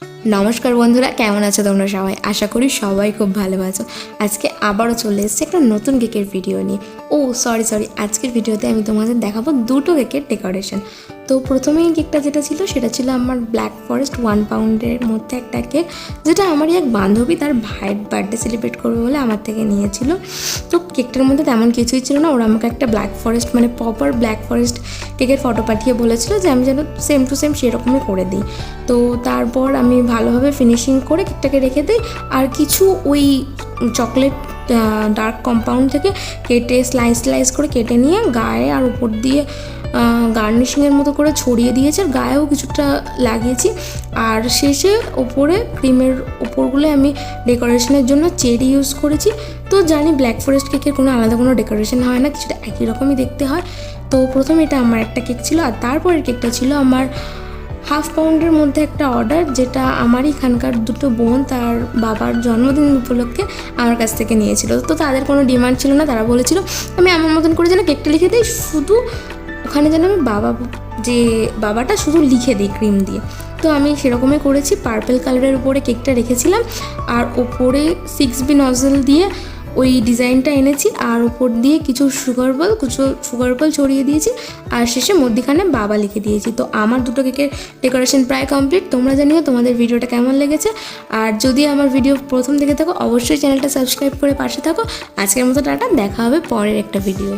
নমস্কার বন্ধুরা, কেমন আছো তোমরা সবাই? আশা করি সবাই খুব ভালো আছো। আজকে আবারও চলে এসেছি একটা নতুন কেকের ভিডিও নিয়ে। সরি, আজকের ভিডিওতে আমি তোমাদের দেখাবো দুটো কেকের ডেকোরেশন। তো প্রথমেই কেকটা যেটা ছিল সেটা ছিল আমার ব্ল্যাক ফরেস্ট 1 পাউন্ডের মধ্যে একটা কেক, যেটা আমারই এক বান্ধবী তার ভাইয়ের বার্থডে সেলিব্রেট করবে বলে আমার থেকে নিয়েছিল। তো কেকটার মধ্যে তেমন কিছুই ছিল না, ওরা আমাকে একটা ব্ল্যাক ফরেস্ট মানে প্রপার ব্ল্যাক ফরেস্ট কেকের ফটো পাঠিয়ে বলেছিল যে আমি যেন সেম টু সেম সেরকমই করে দিই। তো তারপর আমি ভালোভাবে ফিনিশিং করে কেকটাকে রেখে দিই, আর কিছু ওই চকলেট ডার্ক কম্পাউন্ড থেকে কেটে স্লাইস করে কেটে নিয়ে গায়ে আর উপর দিয়ে গার্নিশিংয়ের মতো করে ছড়িয়ে দিয়েছি, আর গায়েও কিছুটা লাগিয়েছি। আর শেষে ওপরে ক্রিমের ওপরগুলো আমি ডেকোরেশনের জন্য চেরি ইউজ করেছি। তো জানি ব্ল্যাক ফরেস্ট কেকের কোনো আলাদা কোনো ডেকোরেশন হয় না, কিছুটা একই রকমই দেখতে হয়। তো প্রথমে এটা আমার একটা কেক ছিল, আর তারপরের কেকটা ছিল আমার 1/2 পাউন্ডের মধ্যে একটা অর্ডার, যেটা আমারই এখানকার দুটো বোন তার বাবার জন্মদিন উপলক্ষে আমার কাছ থেকে নিয়েছিল। তো তাদের কোনো ডিমান্ড ছিল না, তারা বলেছিল আমি আমার মতন করে যেন কেকটা লিখে দিই, শুধু ওখানে যেন আমি বাবাটা শুধু লিখে দিই ক্রিম দিয়ে। তো আমি সেরকমই করেছি, পার্পল কালারের উপরে কেকটা রেখেছিলাম, আর ওপরে 6B নজল দিয়ে ওই ডিজাইনটা এনেছি, আর ওপর দিয়ে কিছু সুগার বল ছড়িয়ে দিয়েছি, আর শেষে মধ্যিখানে বাবা লিখে দিয়েছি। তো আমার দুটো কেকের ডেকোরেশন প্রায় কমপ্লিট। তোমরা জানিও তোমাদের ভিডিওটা কেমন লেগেছে, আর যদি আমার ভিডিও প্রথম দেখে থাকো অবশ্যই চ্যানেলটা সাবস্ক্রাইব করে পাশে থাকো। আজকের মতো টাটা, দেখা হবে পরের একটা ভিডিও।